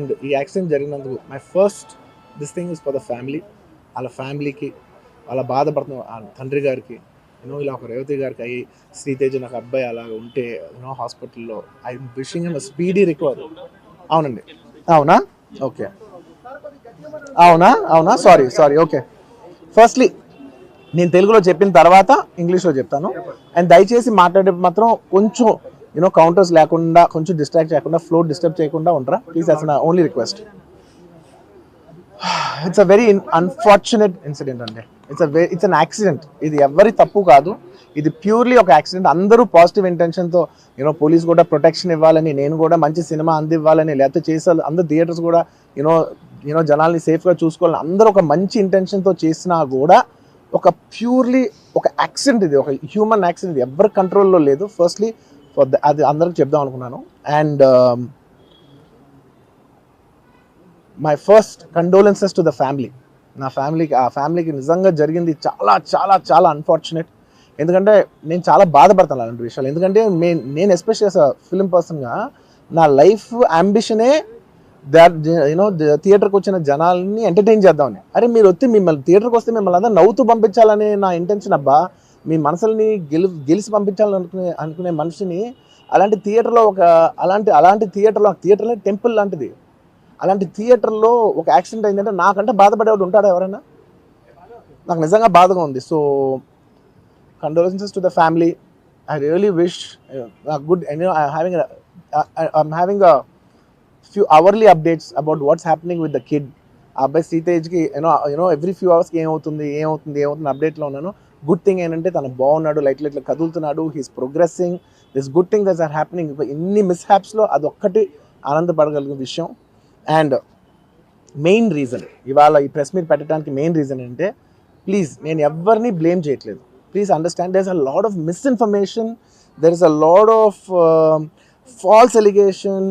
And ఈ accident జరిగినందుకు my first this thing is for the family, వాళ్ళ ఫ్యామిలీకి, వాళ్ళ బాధపడుతున్న తండ్రి గారికి, ఇలా ఒక రేవతి గారికి అయ్యి శ్రీతేజ్ నాకు అబ్బాయి అలాగ ఉంటే హాస్పిటల్లో I'm wishing him speedy recovery. అవునండి. అవునా? ఓకే. అవునా సారీ ఓకే. ఫస్ట్లీ నేను తెలుగులో చెప్పిన తర్వాత ఇంగ్లీష్లో చెప్తాను. అండ్ దయచేసి మాట్లాడే మాత్రం కొంచెం కౌంటర్స్ లేకుండా, కొంచెం డిస్ట్రాక్ట్ చేయకుండా, ఫ్లో డిస్టర్బ్ చేయకుండా ఉంటారా please. That's my only request. It's a very unfortunate incident అండి. It's an accident. ఇది ఎవరి తప్పు కాదు, ఇది ప్యూర్లీ ఒక యాక్సిడెంట్. అందరూ పాజిటివ్ ఇంటెన్షన్తో పోలీస్ కూడా ప్రొటెక్షన్ ఇవ్వాలని, నేను కూడా మంచి సినిమా అందివ్వాలని, లేకపోతే చేసారు అందరు థియేటర్స్ కూడా జనాల్ని సేఫ్గా చూసుకోవాలని అందరూ ఒక మంచి ఇంటెన్షన్తో చేసినా కూడా ఒక ప్యూర్లీ ఒక యాక్సిడెంట్, ఇది ఒక హ్యూమన్ యాక్సిడెంట్, ఎవరి కంట్రోల్లో లేదు. ఫస్ట్లీ అది అందరికి చెప్దాం అనుకున్నాను. And my first condolences to the family. నా ఫ్యామిలీకి నిజంగా జరిగింది చాలా చాలా చాలా అన్ఫార్చునేట్. ఎందుకంటే నేను చాలా బాధపడతాను అలాంటి విషయాలు. ఎందుకంటే నేను ఎస్పెషల్లీ యాస్ అ ఫిలిం పర్సన్గా నా లైఫ్ అంబిషనే థియేటర్కి వచ్చిన జనాల్ని ఎంటర్టైన్ చేద్దామని. అరే మీరు వచ్చి మిమ్మల్ని థియేటర్కి వస్తే మిమ్మల్ని అందరూ నవ్వుతూ పంపించాలనే నా ఇంటెన్షన్. అబ్బా, మీ మనసుల్ని గెలిచి పంపించాలనుకునే మనిషిని అలాంటి థియేటర్లో అలాంటి థియేటర్లో టెంపుల్ లాంటిది, అలాంటి థియేటర్లో ఒక యాక్సిడెంట్ అయిందంటే నాకంటే బాధపడేవాడు ఉంటాడా ఎవరైనా? నాకు నిజంగా బాధగా ఉంది. So condolences to the family. I really wish good. I'm having a few hourly updates about what's happening with the kid. అబ్బాయి శ్రీతేజ్కి ఎవ్రీ ఫ్యూ అవర్స్కి ఏమవుతుంది అప్డేట్లో ఉన్నాను. గుడ్ థింగ్ ఏంటంటే తను బాగున్నాడు, లైట్ కదులుతున్నాడు, he's progressing. This good thing that's are happening. ఇన్ని మిస్హ్యాప్స్లో అదొక్కటి ఆనందపడగలిగిన విషయం. అండ్ మెయిన్ రీజన్ ఇవాళ ఈ ప్రెస్ మీట్ పెట్టడానికి మెయిన్ రీజన్ అంటే, ప్లీజ్ నేను ఎవరిని బ్లేమ్ చేయట్లేదు. Please understand, there is a lot of misinformation, there is a lot of false allegation,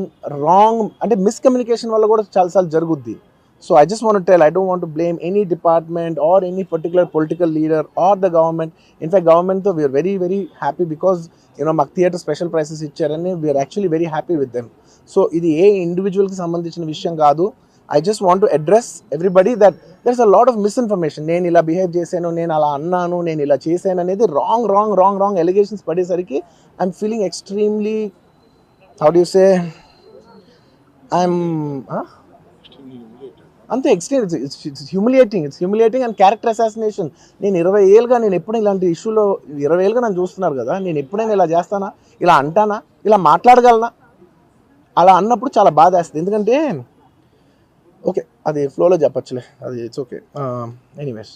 wrong అంటే మిస్కమ్యూనికేషన్ వల్ల కూడా చాలాసార్లు జరుగుద్ది. So I just want to tell, I don't want to blame any department or any particular political leader or the government. In fact, government though we are very very happy because మాకు theatre special prices ఇచ్చారని we are actually very happy with them. So ఇది ఏ ఇండివిజువల్కి సంబంధించిన విషయం కాదు. I just want to address everybody that there's a lot of misinformation. నేను ఇలా behave చేశాను, నేను అలా అన్నాను, నేను ఇలా చేశాను అనేది రాంగ్ ఎలిగేషన్స్ పడేసరికి I'm feeling extremely, how do you say, అంతే extreme. It's humiliating and character assassination. నేను 20 ఏళ్ళుగా నేను ఎప్పుడు ఇలాంటి ఇష్యూలో 20 ఏళ్ళుగా నన్ను చూస్తున్నారు కదా, నేను ఎప్పుడైనా ఇలా చేస్తానా, ఇలా అంటానా, ఇలా మాట్లాడగలనా? అలా అన్నప్పుడు చాలా బాధ వేస్తుంది. ఎందుకంటే ఓకే అది ఫ్లోలో చెప్పచ్చులే, అది ఇట్స్ ఓకే. ఎనీవేస్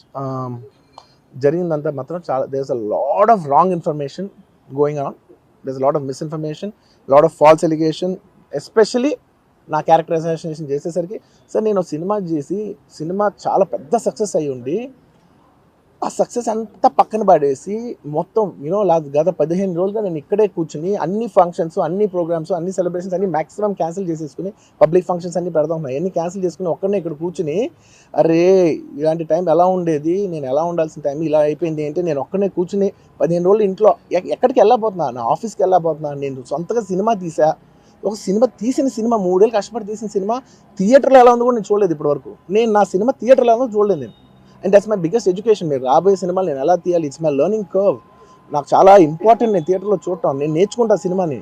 జరిగిందంతా మాత్రం చాలా, there is a lot of wrong information going on, there is a lot of misinformation, lot of false allegation. Especially నా క్యారెక్టర్ అసాసినేషన్ చేసేసరికి, సార్ నేను సినిమా చాలా పెద్ద సక్సెస్ అయ్యి ఉండి ఆ సక్సెస్ అంతా పక్కన పడేసి మొత్తం గత 15 రోజులుగా నేను ఇక్కడే కూర్చుని అన్ని ఫంక్షన్స్, అన్ని ప్రోగ్రామ్స్, అన్ని సెలబ్రేషన్స్ అన్ని మ్యాక్సిమం క్యాన్సిల్ చేసేసుకుని, పబ్లిక్ ఫంక్షన్స్ అన్ని పెడతా ఉన్నాయి, అన్ని క్యాన్సిల్ చేసుకుని ఒక్కడనే ఇక్కడ కూర్చుని, అరే ఇలాంటి టైం ఎలా ఉండేది, నేను ఎలా ఉండాల్సిన టైం ఇలా అయిపోయింది అంటే, నేను ఒక్కడనే కూర్చుని 15 రోజులు ఇంట్లో ఎక్కడికి వెళ్ళబోతున్నా, నా ఆఫీస్కి వెళ్ళబోతున్నా, నేను సొంతగా సినిమా తీసా. ఒక తీసిన సినిమా 3 ఏళ్ళు కష్టపడి తీసిన సినిమా థియేటర్లో ఎలా ఉందో కూడా నేను చూడలేదు ఇప్పటివరకు. నేను నా సినిమా థియేటర్లో ఎలా ఉందో చూడలేదు నేను. And that's my biggest education. మీరు రాబోయే సినిమాలు నేను ఎలా తీయాలి, ఇట్స్ మై లెర్నింగ్ కర్వ్. నాకు చాలా ఇంపార్టెంట్ నేను థియేటర్లో చూడటం, నేను నేర్చుకుంటా సినిమాని.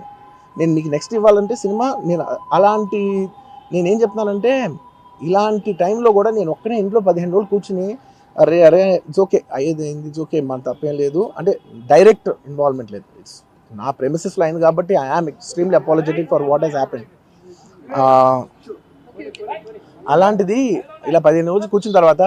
నేను మీకు నెక్స్ట్ ఇవ్వాలంటే సినిమా, నేనేం చెప్తున్నానంటే, ఇలాంటి టైంలో కూడా నేను ఒక్కనే ఇంట్లో 15 రోజులు కూర్చుని అరే ఇట్స్ ఓకే అయ్యేది ఏంది, ఇట్స్ ఓకే మన తప్పేం లేదు అంటే డైరెక్ట్ ఇన్వాల్వ్మెంట్ లేదు. ఇట్స్ నా ప్రెమిసెస్లో అయింది కాబట్టి I am extremely apologetic for what has happened. అలాంటిది ఇలా 15 రోజులు కూర్చున్న తర్వాత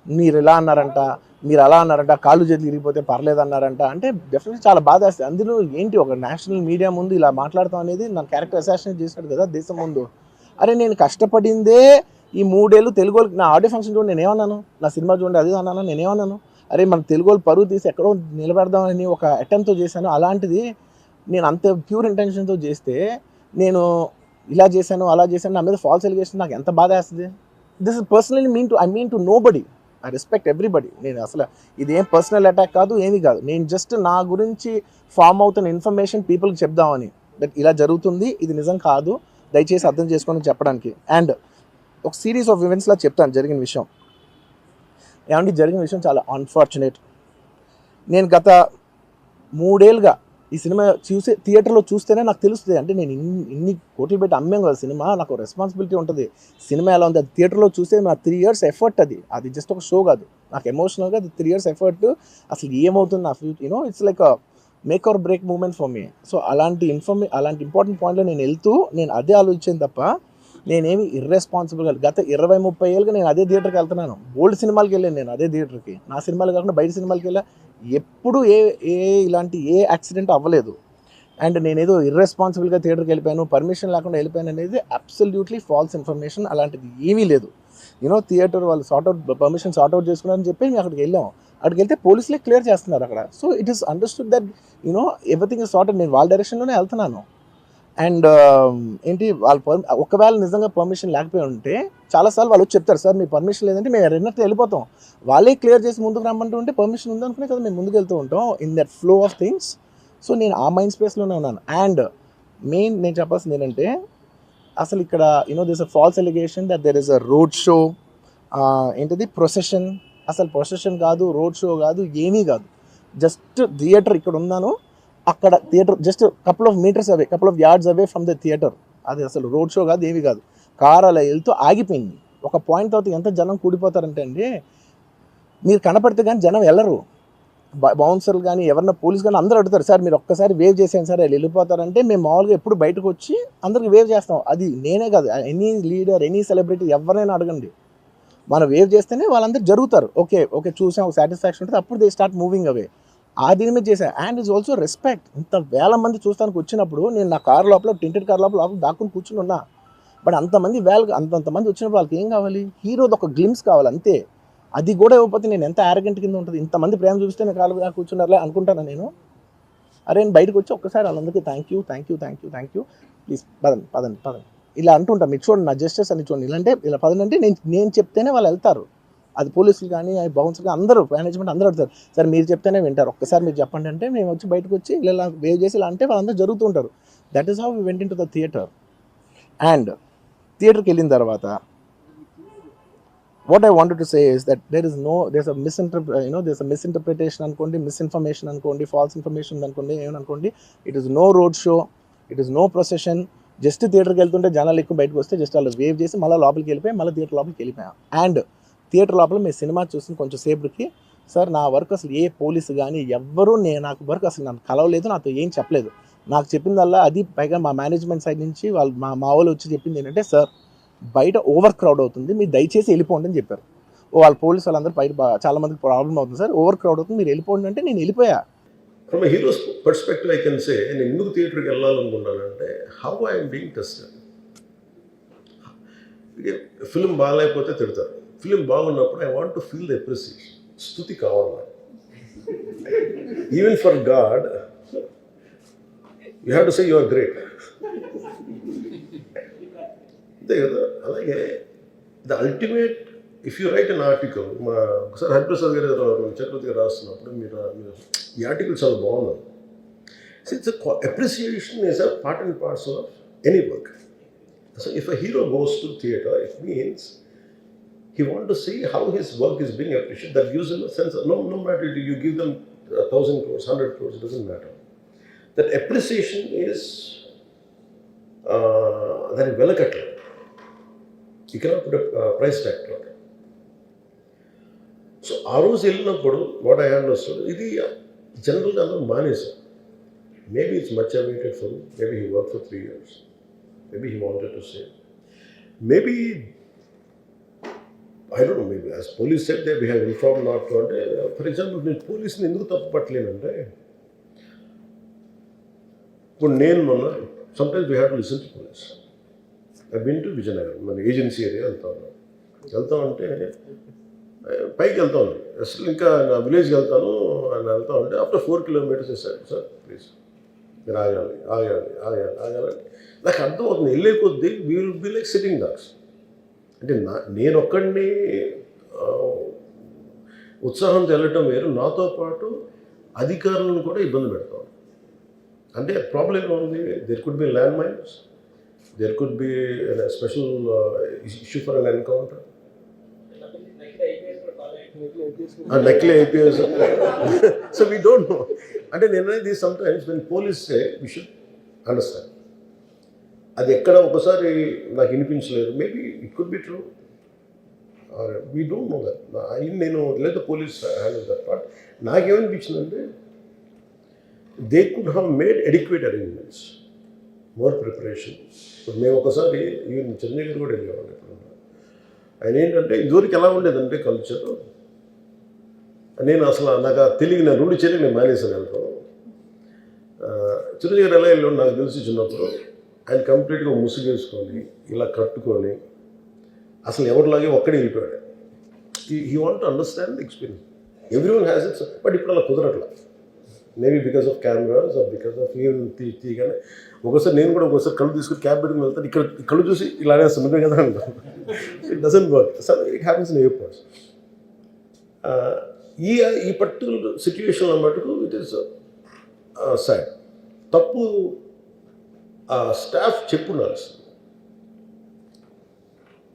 మీరు ఇలా అన్నారంట, మీరు అలా అన్నారంట, కాళ్ళు చేతులు ఇరిగిపోతే పర్లేదు అన్నారంట అంటే డెఫినెట్లీ చాలా బాధ వేస్తుంది. అందులో ఏంటి ఒక నేషనల్ మీడియా ముందు ఇలా మాట్లాడతాం అనేది నా క్యారెక్టర్ అసాసినేట్ చేసినాడు కదా దేశం ముందు. అరే నేను కష్టపడిందే ఈ 3 ఏళ్ళు తెలుగు వాళ్ళకి. నా ఆడియో ఫంక్షన్ చూడండి నేనేమన్నాను, నా సినిమా చూడండి అది అన్నాను, నేనేమన్నాను, అరే మన తెలుగు వాళ్ళు పరువు తీసి ఎక్కడో నిలబెడదామని ఒక అటెంప్ట్తో చేశాను. అలాంటిది నేను అంత ప్యూర్ ఇంటెన్షన్తో చేస్తే నేను ఇలా చేశాను అలా చేశాను, నా మీద ఫాల్స్ ఎలిగేషన్, నాకు ఎంత బాధ వేస్తుంది. This is personally I mean to nobody, I respect everybody. నేను అసలు ఇదేం పర్సనల్ అటాక్ కాదు, ఏమీ కాదు. నేను జస్ట్ నా గురించి ఫామ్ అవుతున్న ఇన్ఫర్మేషన్ పీపుల్కి చెప్దామని, దట్ ఇలా జరుగుతుంది, ఇది నిజం కాదు, దయచేసి అర్థం చేసుకోని చెప్పడానికి. అండ్ ఒక సిరీస్ ఆఫ్ ఈవెంట్స్లా చెప్తాను జరిగిన విషయం. ఏమంటే జరిగిన విషయం చాలా అన్ఫార్చునేట్. నేను గత 3 ఏళ్ళుగా ఈ సినిమా థియేటర్లో చూస్తేనే నాకు తెలుస్తుంది. అంటే నేను ఇన్ని కోట్లు పెట్టి అమ్మాం కదా సినిమా, నాకు రెస్పాన్సిబిలిటీ ఉంటుంది. సినిమా ఎలా ఉంది అది థియేటర్లో చూస్తే నా 3 years ఎఫర్ట్, అది జస్ట్ ఒక షో కాదు. నాకు ఎమోషనల్గా అది 3 years ఎఫర్ట్. అసలు ఏమవుతుంది నా future, it's like make or break moment for me. So అలాంటి ఇంపార్టెంట్ పాయింట్లో నేను అదే ఆలోచించాను తప్ప నేనేమి ఇర్రెస్పాన్సిబుల్గా గత 20-30 ఏళ్ళుగా నేను అదే థియేటర్కి వెళ్తున్నాను. ఓల్డ్ సినిమాలకి వెళ్ళాను నేను అదే థియేటర్కి. నా సినిమాలు కాకుండా బయట సినిమాలకి వెళ్ళా. ఎప్పుడు ఇలాంటి యాక్సిడెంట్ అవ్వలేదు. అండ్ నేనేదో ఇర్రెస్పాన్సిబుల్గా థియేటర్కి వెళ్ళిపోయాను, పర్మిషన్ లేకుండా వెళ్ళిపోయాను అనేది అబ్సల్యూట్లీ ఫాల్స్ ఇన్ఫర్మేషన్. అలాంటిది ఏమీ లేదు. థియేటర్ వాళ్ళు పర్మిషన్ సార్ట్అవుట్ చేసుకున్నారని చెప్పి మేము అక్కడికి వెళ్ళాం. అక్కడికి వెళ్తే పోలీసులే క్లియర్ చేస్తున్నారు అక్కడ. So it is understood that everything is sorted. నేను వాళ్ళ డైరెక్షన్లోనే వెళ్తున్నాను. అండ్ ఒకవేళ నిజంగా పర్మిషన్ లేకపోయి ఉంటే చాలాసార్లు వాళ్ళు వచ్చి చెప్తారు, సార్ మీ పర్మిషన్ లేదంటే మేము రెండట్లు వెళ్ళిపోతాం. వాళ్ళే క్లియర్ చేసి ముందుకు రమ్మంటూ ఉంటే పర్మిషన్ ఉందనుకునే కదా మేము ముందుకు వెళ్తూ ఉంటాం in that flow of things. So నేను ఆ మైండ్ స్పేస్లోనే ఉన్నాను. అండ్ మెయిన్ నేను చెప్పాల్సింది ఏంటంటే, అసలు ఇక్కడ this a false allegation that there is a road show, procession. అసలు ప్రొసెషన్ కాదు, రోడ్ షో కాదు, ఏమీ కాదు. జస్ట్ థియేటర్ ఇక్కడ ఉన్నాను, అక్కడ theatre just couple of yards away from the theatre. అది అసలు రోడ్ షో కాదు, ఏమీ కాదు. కార్ అలా వెళ్తూ ఆగిపోయింది. ఒక పాయింట్ తర్వాత ఎంత జనం కూడిపోతారంటే అండి, మీరు కనపడితే కానీ జనం వెళ్ళరు. బౌన్సర్లు కానీ ఎవరన్నా పోలీస్ కానీ అందరూ అడుగుతారు, సార్ మీరు ఒక్కసారి వేవ్ చేసాను సార్ వాళ్ళు వెళ్ళిపోతారంటే మేము మామూలుగా ఎప్పుడు బయటకు వచ్చి అందరికి వేవ్ చేస్తాం. అది నేనే కాదు, ఎనీ లీడర్, ఎనీ సెలబ్రిటీ ఎవరైనా అడగండి, మనం వేవ్ చేస్తేనే వాళ్ళందరూ జరుగుతారు. ఓకే చూసాం, ఒక సాటిస్ఫాక్షన్ ఉంటుంది, అప్పుడు దే స్టార్ట్ మూవింగ్ అవే. ఆ దీని మీద చేశాను. And it's also respect. ఇంత వేల మంది చూస్తానికి వచ్చినప్పుడు నేను నా కార్ లోపల, టెంటెడ్ కార్ లోపల దాక్కుని కూర్చుని ఉన్నా. బట్ అంతమంది అంతమంది వచ్చినప్పుడు వాళ్ళకి ఏం కావాలి? హీరోది ఒక గ్లిమ్స్ కావాలి అంతే. అది కూడా ఇవ్వకపోతే నేను ఎంత యారగెంట్ కింద ఉంటుంది. ఇంతమంది ప్రేమ చూపిస్తే నేను కాలు కూర్చున్నారులే అనుకుంటాను నేను. అరే నేను బయటకు వచ్చి ఒక్కసారి వాళ్ళందరికీ థ్యాంక్ యూ ప్లీజ్ పదండి ఇలా అంటుంటాను. మీరు చూడండి నా జస్టిస్ అని చూడండి. ఇలాంటే ఇలా పదండి నేను చెప్తేనే వాళ్ళు వెళ్తారు. అది పోలీసులు కానీ బౌన్సర్ కానీ అందరూ, మేనేజ్మెంట్ అందరూ అడుగుతారు, సార్ మీరు చెప్తేనే వింటారు, ఒక్కసారి మీరు చెప్పండి అంటే మేము వచ్చి బయటకు వచ్చి ఇలా వేవ్ చేసి ఇలా అంటే వాళ్ళందరూ జరుగుతూ ఉంటారు. That is how we went into the theatre. And థియేటర్కి వెళ్ళిన తర్వాత what I wanted to say is that there's a misinterpretation అనుకోండి, misinformation అనుకోండి, false information అనుకోండి, ఏమనుకోండి, it is no road show, it is no procession. Just థియేటర్కి వెళ్తుంటే జనాలు ఎక్కువ బయటకు వస్తే జస్ట్ వాళ్ళు వేవ్ చేసి మళ్ళీ లోపలికి వెళ్ళిపోయి మళ్ళీ థియేటర్ లోపలికి వెళ్ళిపోయాం. అండ్ థియేటర్ లోపల మీ సినిమా చూసిన కొంచెం సేపటికి, సార్ నా వర్క్ అసలు ఏ పోలీసు కానీ ఎవ్వరూ నాకు వర్క్ అసలు నన్ను కలవలేదు, నాతో ఏం చెప్పలేదు. నాకు చెప్పిందల్లా అది పైగా మా మేనేజ్మెంట్ సైడ్ నుంచి వాళ్ళు మా వాళ్ళు వచ్చి చెప్పింది ఏంటంటే, సార్ బయట ఓవర్ క్రౌడ్ అవుతుంది, మీరు దయచేసి వెళ్ళిపోండి అని చెప్పారు. వాళ్ళ పోలీసు వాళ్ళందరూ బయట చాలా మందికి ప్రాబ్లం అవుతుంది సార్, ఓవర్ క్రౌడ్ అవుతుంది, మీరు వెళ్ళిపోండి అంటే నేను వెళ్ళిపోయా. From hero's perspective I can say, నేను ఎందుకు థియేటర్కి వెళ్ళాలనుకున్నానంటే, how I'm being tested. Film బాగాలేకపోతే తిడతారు, ఫిల్మ్ బాగున్నప్పుడు I want to feel the appreciation. స్తుతి కావాలి. Even for god you have to say you are great. అంతే కదా. అలాగే the ultimate, if you write an article, ఒకసారి హరిప్రసాద్ గారు చక్రవర్తి గారు రాస్తున్నప్పుడు మీరు ఈ ఆర్టికల్ చాలా బాగుంది. It's appreciation is a part and parcel of any work. So if a hero goes to theatre, it means he want to see how his work is being appreciated. That gives him a sense of, no matter you give them 1,000 crores, 100 crores, it doesn't matter. That appreciation is very well cut. You cannot put a price tag to it. So ఆ రోజు వెళ్ళినప్పుడు what I understood, ఇది జనరల్గా అందరూ మానేశారు. Maybe it's much awaited for me. Maybe he work for 3 years. Maybe he wanted to say. Maybe I don't know, maybe as police said that we have informed not to. అంటే for example నేను పోలీసుని ఎందుకు తప్పు పట్టలేనంటే, ఇప్పుడు నేను మొన్న sometimes we have to listen to police. I been to Vizianagaram, మన agency area వెళ్తామంటే పైకి వెళ్తాను, అసలు ఇంకా నా విలేజ్కి వెళ్తాను అని వెళ్తా ఉంటే ఆఫ్టర్ 4 kilometers సార్ ప్లీజ్ మీరు ఆగాలి. నాకు అర్థం అవుతుంది, వెళ్ళే కొద్దీ we will be like sitting dogs. అంటే నేను ఒక్కడిని ఉత్సాహంతో వెళ్ళటం వేరు, నాతో పాటు అధికారులను కూడా ఇబ్బంది పెడతాం. అంటే ప్రాబ్లం ఏముంది, there could be land mines, there could be a special issue for an encounter. Naqli IPS. So we don't know. And then sometimes when police say, we should understand. అది ఎక్కడ ఒకసారి నాకు వినిపించలేదు, maybe it could be true, we don't know that. నేను లేదా police handle that part. నాకేమనిపించిందంటే they could have made adequate arrangements, more preparation. ఇప్పుడు మేము ఒకసారి ఈవెన్ చంద్రగిరి కూడా వెళ్ళేవాళ్ళు. ఇప్పుడు ఆయన ఏంటంటే ఇదివరకు ఎలా ఉండేదంటే కల్చర్, నేను అసలు నాకు తెలియదు, నేను 2 చర్యలు నేను మానేసాను వెళ్తాను. చంద్రగిరి ఎలా వెళ్ళాడు నాకు తెలిసి చిన్నప్పుడు, ఆయన కంప్లీట్గా ముసుగేసుకొని ఇలా కట్టుకొని అసలు ఎవరిలాగే ఒక్కడే వెళ్ళిపోయాడు. He want to understand the experience. Everyone has its, but ఇప్పుడు అలా కుదరట్లా. Maybe because of cameras or because of even తీయగానే ఒకసారి నేను కూడా ఒకసారి కళ్ళు తీసుకుని క్యాబ్ పెట్టుకుని వెళ్తాను, ఇక్కడ కళ్ళు చూసి ఇలా అనేస్తున్నాను కదా అంటాను. It doesn't work. So it happens in airports. ఈ పర్టికులర్ సిచ్యువేషన్లో మటుకు ఇట్ ఈస్ సాడ్. తప్పు స్టాఫ్ చెప్పుండాల్సింది.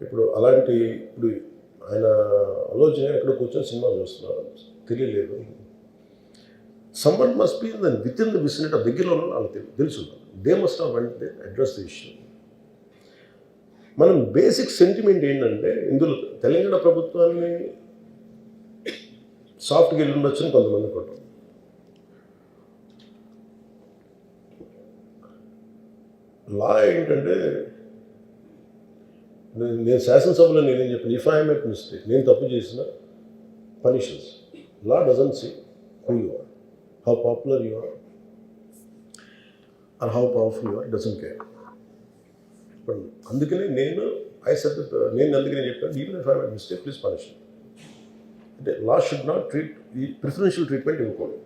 ఇప్పుడు అలాంటి ఇప్పుడు ఆయన ఆలోచన ఎక్కడ కూర్చొని సినిమా చూస్తున్నారు తెలియలేదు. Someone must be with in the vicinity దగ్గరలో ఉన్న వాళ్ళకి తెలుసు. They must have vent they address the issue. మనం బేసిక్ సెంటిమెంట్ ఏంటంటే ఇందులో తెలంగాణ ప్రభుత్వాన్ని సాఫ్ట్గా వెళ్ళి ఉండొచ్చని కొంతమంది కొట్టాం. లా ఏంటంటే నేను శాసనసభలో నేనేం చెప్పాను, ఇఫ్ ఐ మేక్ మిస్టేక్, నేను తప్పు చేసిన పనిషన్స్. Law doesn't see who you are, how popular you are or how powerful you are, doesn't care. But అందుకనే నేను అందుకనే చెప్పాను, even if I make mistake please punish. అంటే లా షుడ్ నాట్ ట్రీట్ ఈ ప్రిఫరెన్షియల్ ట్రీట్మెంట్ ఇవ్వకూడదు.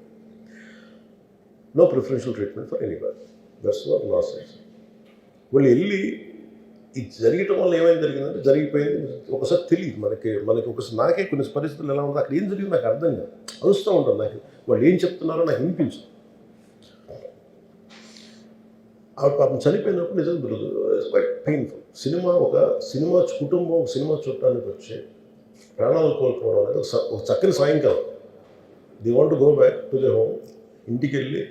No preferential treatment for anybody. That's what law says. వాళ్ళు వెళ్ళి ఇది జరగటం వల్ల ఏమైంది జరిగిందంటే జరిగిపోయింది. ఒకసారి తెలియదు మనకి ఒకసారి నాకే కొన్ని పరిస్థితులు ఎలా ఉందో అక్కడ ఏం జరిగింది నాకు అర్థం కాదు, అరుస్తూ ఉంటాను. నాకు వాళ్ళు ఏం చెప్తున్నారో నాకు వినిపించదు. ఆ పాపం చనిపోయినప్పుడు నిజంగా క్వైట్ పెయిన్ఫుల్. సినిమా కుటుంబం ఒక సినిమా చూడటానికి వచ్చి ప్రాణాలు కోల్పోవడం అనేది ఒక చక్కని సాయంకాలం. The want to go back to the home. ఇంటికి వెళ్ళి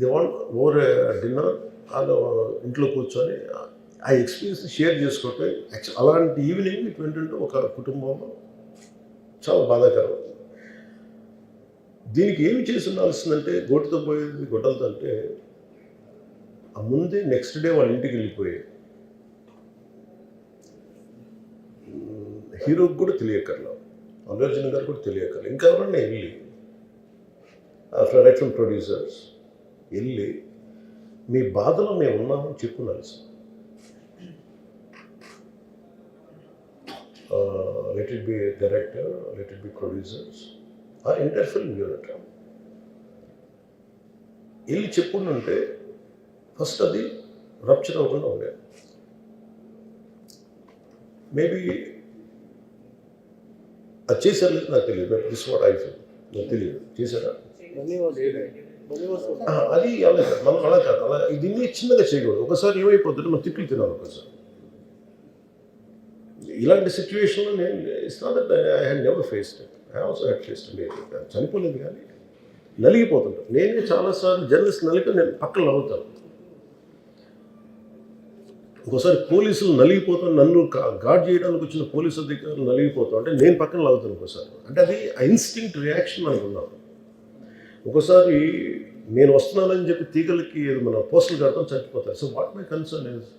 ది వాంట్ ఓవర్ డిన్నర్ వాళ్ళు ఇంట్లో కూర్చొని ఆ ఎక్స్పీరియన్స్ షేర్ చేసుకోవటం. అలాంటి ఈవినింగ్ ఇటు ఏంటంటే ఒక కుటుంబంలో చాలా బాధాకరం. దీనికి ఏమి చేసి ఉండాల్సిందంటే గోటితో పోయేది గొడ్డలతో అంటే ఆ ముందే నెక్స్ట్ డే వాళ్ళ ఇంటికి వెళ్ళిపోయి హీరోకి కూడా తెలియకర్లా, అల్లు అర్జున్ గారు కూడా తెలియకర్లా, ఇంకా ఎవరన్నా వెళ్ళి రైట్ ఫ్రమ్ ప్రొడ్యూసర్స్ వెళ్ళి మీ బాధలో మేము ఉన్నామని చెప్పున్నారు. Let it be director, let it be producers, ఆ ఎంటైర్ ఫిల్మ్ యూనిట్ వెళ్ళి చెప్పుంటే ఫస్ట్ అది రప్చర్ అవ్వకుండా ఉండేది. మేబీ అది చేశారు లేదు నాకు తెలియదు, but this what I feel. నాకు తెలియదు చేశారా అది. మనం అలా కాదు, అలా దీన్ని చిన్నగా చేయకూడదు. ఒకసారి ఏమైపోతుంటే మనం తిట్లు తినాలి. ఒకసారి ఇలాంటి సిచ్యువేషన్లో నేను it's not that I had never faced it. I also had faced it. చనిపోలేదు కానీ నలిగిపోతుంటాను. నేనే చాలాసార్లు జర్నలిస్ట్ నలిగి నేను పక్కన నవ్వుతాను. ఒకసారి పోలీసులు నలిగిపోతాను, నన్ను గార్డ్ చేయడానికి వచ్చిన పోలీసు అధికారులు నలిగిపోతాం అంటే నేను పక్కన లాగుతాను ఒకసారి. అంటే అది ఇన్స్టింక్ట్ రియాక్షన్ అనుకున్నాను. ఒకసారి నేను వస్తున్నానని చెప్పి తీగలకి మన పోస్టులు కడతాం చచ్చిపోతారు. So what my concern is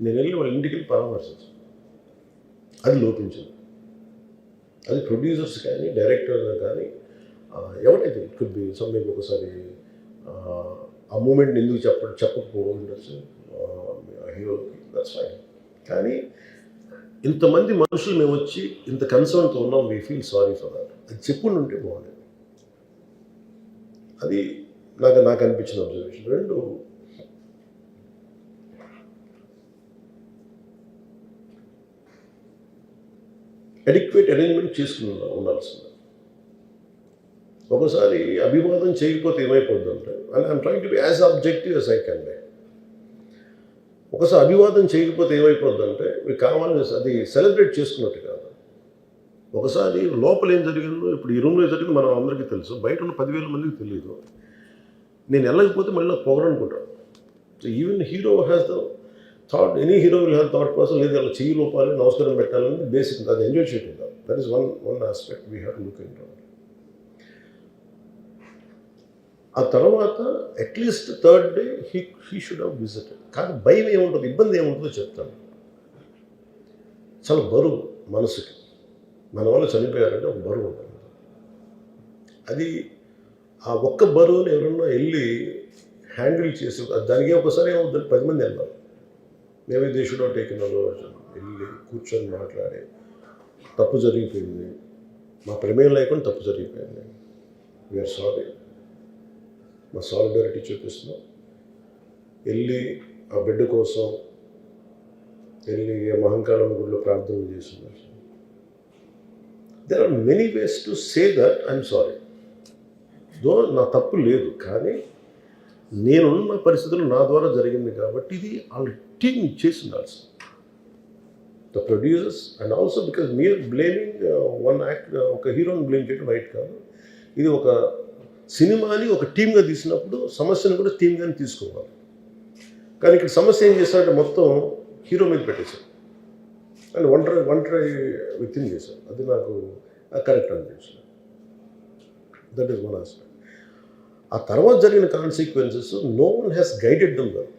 నేను వెళ్ళి వాళ్ళ ఇంటికి వెళ్ళి పరామర్శించాను. అది లోపించింది. అది ప్రొడ్యూసర్స్ కానీ డైరెక్టర్ కానీ ఎవరైతే ఇట్ కుడ్ బి సమ్థింగ్. ఒకసారి ఆ మూమెంట్ని ఎందుకు చెప్పకపోవడం ఉండొచ్చు హీరోకి, దట్స్ ఫైన్. కానీ ఇంతమంది మనుషులు మేము వచ్చి ఇంత కన్సర్న్తో ఉన్నాం, we feel sorry for that. అది చెప్పుండి ఉంటే బాగుండేది. అది నాకు అనిపించిన అబ్జర్వేషన్. రెండు, అడిక్వేట్ అరేంజ్మెంట్ చేసుకుని ఉండాల్సింది. ఒకసారి అభివాదం చేయకపోతే ఏమైపోద్ది అంటే, I'm trying to be as objective as I can be. ఒకసారి అభివాదం చేయకపోతే ఏమైపోద్దంటే మీకు కావాలని అది సెలబ్రేట్ చేసుకున్నట్టు కాదు. ఒకసారి లోపల ఏం జరిగిందో ఇప్పుడు ఈ రూమ్లో జరిగింది మనం అందరికీ తెలుసు, బయట ఉన్న 10,000 మందికి తెలియదు. నేను వెళ్ళకపోతే మళ్ళీ నాకు పొగరనుకుంటాను. So even hero has the thought, any hero will have thought process, లేదు అలా చెయ్యి లోపాలి నమస్కారం పెట్టాలని బేసిక్, అది ఎంజాయ్ చేయటం కాదు. That is one aspect we have to look in to. ఆ తర్వాత at least third day he should have visited. కానీ భయం ఏముంటుంది, ఇబ్బంది ఏముంటుందో చెప్తాను. చాలా బరువు మనసుకి, మన వల్ల చనిపోయారంటే ఒక బరువు ఉంటుంది. అది ఆ ఒక్క బరువుని ఎవరన్నా వెళ్ళి హ్యాండిల్ చేసి, దానికి ఒకసారి ఏమవుతుంది, 10 మంది వెళ్ళాలి. Maybe they should have taken వెళ్ళి కూర్చొని మాట్లాడి తప్పు జరిగిపోయింది, మా ప్రమేయం లేకుండా తప్పు జరిగిపోయింది, వీఆర్ సారీ, మా సాలిడారిటీ చూపిస్తున్నాం, వెళ్ళి ఆ బిడ్డ కోసం వెళ్ళి మహంకాళం గుడిలో ప్రార్థన చేస్తున్నారు. There are many ways to say that I'm sorry, though నా తప్పు లేదు, కానీ నేనున్న పరిస్థితులు నా ద్వారా జరిగింది కాబట్టి ఇది వాళ్ళ టీం చేసి ఉండాల్సి, the producers and also because మీరు బ్లేమింగ్ వన్ యాక్ట్, ఒక హీరోని బ్లేమ్ చేయడం రైట్ కాదు. ఇది ఒక సినిమాని ఒక టీమ్గా తీసినప్పుడు సమస్యను కూడా టీమ్గానే తీసుకోవాలి. కానీ ఇక్కడ సమస్య ఏం చేశారంటే మొత్తం హీరో మీద పెట్టేశారు అండ్ ఒంటరి వ్యక్తిని చేశారు. అది నాకు కరెక్ట్ అనిపించింది. That is one aspect. ఆ తర్వాత జరిగిన consequences no one has guided them well.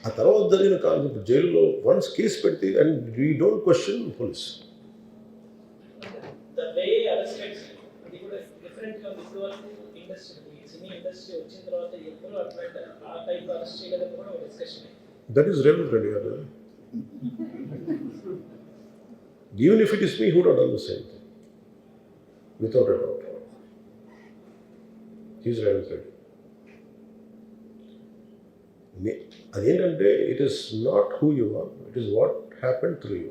ఆ తర్వాత జరిగిన కాన్సెప్ట్ జైల్లో వన్స్ కేసు పెడితే and we don't question police. That is relevant, Reddy. Even if it is me who would have done the same thing, without a doubt. He is relevant. అదేంటంటే it is not who you are, it is what happen through you.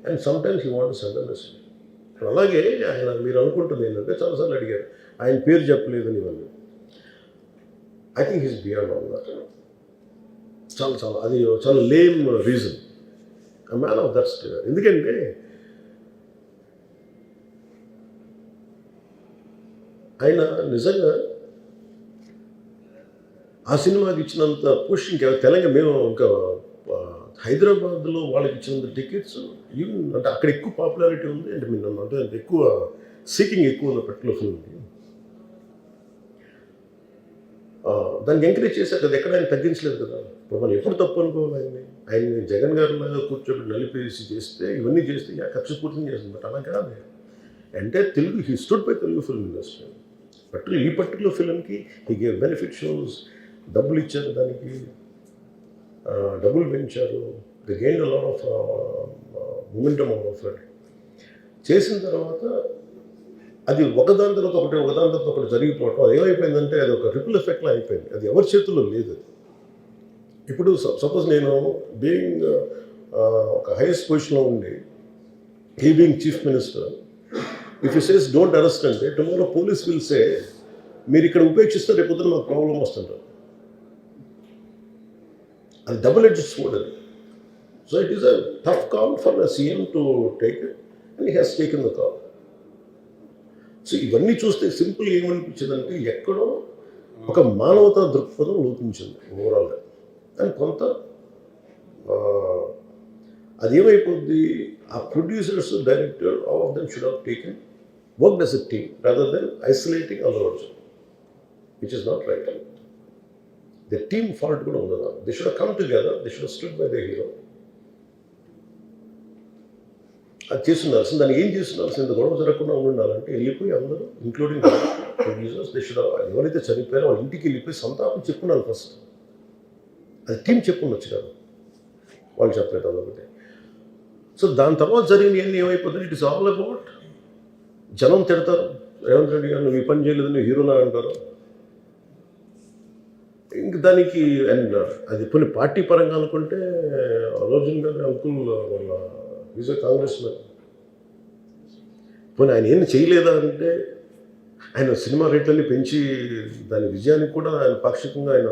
And sometimes you want to send a message. అలాగే ఆయన మీరు అనుకుంటుంది ఏంటంటే చాలాసార్లు అడిగారు ఆయన పేరు చెప్పలేదని ఇవన్నీ. I think he's beyond all that. చాలా అది చాలా lame reason. A man of that state. ఎందుకంటే ఆయన నిజంగా ఆ సినిమాకి ఇచ్చినంత పుష్ ఇంకా తెలంగాణ మేము ఇంకా హైదరాబాద్లో వాళ్ళకి ఇచ్చినంత టికెట్స్ ఈవెన్ అంటే అక్కడ ఎక్కువ పాపులారిటీ ఉంది. అంటే మీరు అంటే ఎక్కువ సీకింగ్ ఎక్కువ ఉన్న పర్టికులర్ ఫిల్మ్కి దాన్ని ఎంకరేజ్ చేశారు కదా, ఎక్కడ ఆయన తగ్గించలేదు కదా. ఇప్పుడు మనం ఎప్పుడు తప్పు అనుకోవాలి ఆయన్ని జగన్ గారిలాగా కూర్చోబెట్టి నలిపేసి చేస్తే ఇవన్నీ చేస్తే కక్షపూర్తిని చేస్తుంది. బట్ అలా కాదు. అంటే Telugu he stood by Telugu film industry. ఈ పర్టికులర్ ఫిల్మ్కి హీ గేవ్ బెనిఫిట్ షోస్, డబ్బులు ఇచ్చారు, దానికి డబ్బులు పెంచారు. The gain a lot of momentum of it. చేసిన తర్వాత అది ఒకదాని తర్వాత ఒకటి జరిగిపోవటం, అది ఏమైపోయిందంటే అది ఒక రిపుల్ ఎఫెక్ట్లో అయిపోయింది. అది ఎవరి చేతుల్లో లేదు. ఇప్పుడు సపోజ్ నేను బీయింగ్ ఒక హైయెస్ట్ పొజిషన్లో ఉండి he being chief minister, if you says don't arrest అంటే టుమారో పోలీస్ విల్ సే మీరు ఇక్కడ ఉపేక్షిస్తే రేపు పొద్దున మాకు ప్రాబ్లం వస్తుంటారు. అది డబుల్ ఎడ్జ్డ్ స్వోర్డ్ అది. So it is a tough call for the CM to take it and he has taken the call. So ఇవన్నీ చూస్తే సింపుల్ ఏమనిపించిందంటే ఎక్కడో ఒక మానవతా దృక్పథం లోపించింది ఓవరాల్గా. అండ్ కొంత అదేమైపోద్ది, ఆ producers, director, all of them should have taken worked as a team rather than isolating Allu Arjun, which is not right. The team fault కూడా ఉండదు. They should have come together, they should have stood by the hero. అది చేస్తుండాల్సింది. దాన్ని ఏం చేస్తుండాల్సింది, గొడవ జరగకుండా ఉండాలంటే వెళ్ళిపోయి అందరూ ఇంక్లూడింగ్ ప్రొడ్యూసర్స్ దే షుడ్ ఎవరైతే చనిపోయారో వాళ్ళ ఇంటికి వెళ్ళిపోయి సంతాపం చెప్పుండాలి ఫస్ట్. అది టీం చెప్పుండొచ్చు కదా, వాళ్ళు చెప్పలేదు అదొకటి. సో దాని తర్వాత జరిగినవన్నీ ఏమైపోతుంది, ఇట్ ఇస్ ఆల్ అబౌట్ జనం తిడతారు, రేవంత్ రెడ్డి గారు నువ్వు ఈ పని చేయలేదని హీరోలా అంటారు. ఇంక దానికి అండ్ అది కొన్ని పార్టీ పరంగా అనుకుంటే అర్జున్ గారి అంకుల్ వాళ్ళ ఈజ్ ఏ కాంగ్రెస్ మ్యాన్, పోనీ ఆయన ఏం చేయలేదా అంటే ఆయన సినిమా రేట్లన్నీ పెంచి దాని విజయానికి కూడా ఆయన పాక్షికంగా ఆయన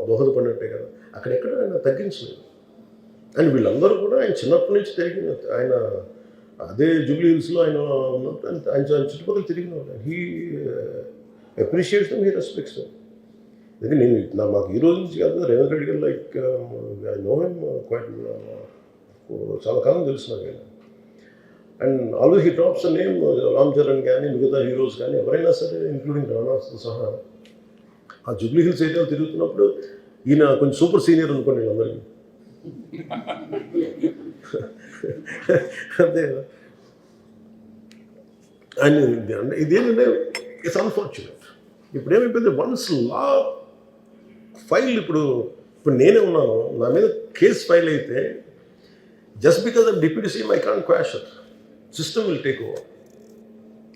దోహదపడినట్టే కదా, అక్కడెక్కడ ఆయన తగ్గించలేదు. అండ్ వీళ్ళందరూ కూడా ఆయన చిన్నప్పటి నుంచి తిరిగిన, ఆయన అదే జూబ్లీ హిల్స్లో ఆయన ఉన్నప్పుడు ఆయన చుట్టుపక్కల తిరిగిన వాళ్ళు. He appreciates them, he respects them. అందుకే నేను మాకు ఈ రోజు నుంచి కాదు, Revanth Reddy garu like I know him quite, చాలా కాలం తెలుసు నాకు ఆయన. And always he drops name Ram Charan కానీ మిగతా హీరోస్ కానీ ఎవరైనా సరే, ఇంక్లూడింగ్ రాణాతో సహా, ఆ జూబ్లీ హిల్స్ ఏరియాలో తిరుగుతున్నప్పుడు ఈయన కొంచెం సూపర్ సీనియర్ అనుకోండి వీళ్ళందరికీ. అంతే కదా. అండ్ ఇదేంటంటే ఇట్స్ అన్ఫార్చునేట్. ఇప్పుడు ఏమైపోయింది, వన్స్ లా ఫైల్, ఇప్పుడు నేనే ఉన్నాను, నా మీద కేసు ఫైల్ అయితే just because of deputy CM I can't quash it, system will take over.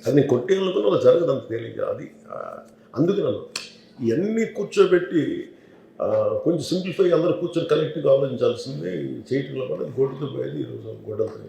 అది నేను కొట్టేయాలనుకున్న అలా జరగదు అంత తేలిక. అది అందుకు నన్ను ఇవన్నీ కూర్చోబెట్టి కొంచెం సింప్లిఫై, అందరూ కూర్చొని కలెక్టివ్గా ఆలోచించాల్సింది చేయటంలో కూడా గొడ్డుతో పోయేది ఈరోజు గొడ్డంతో.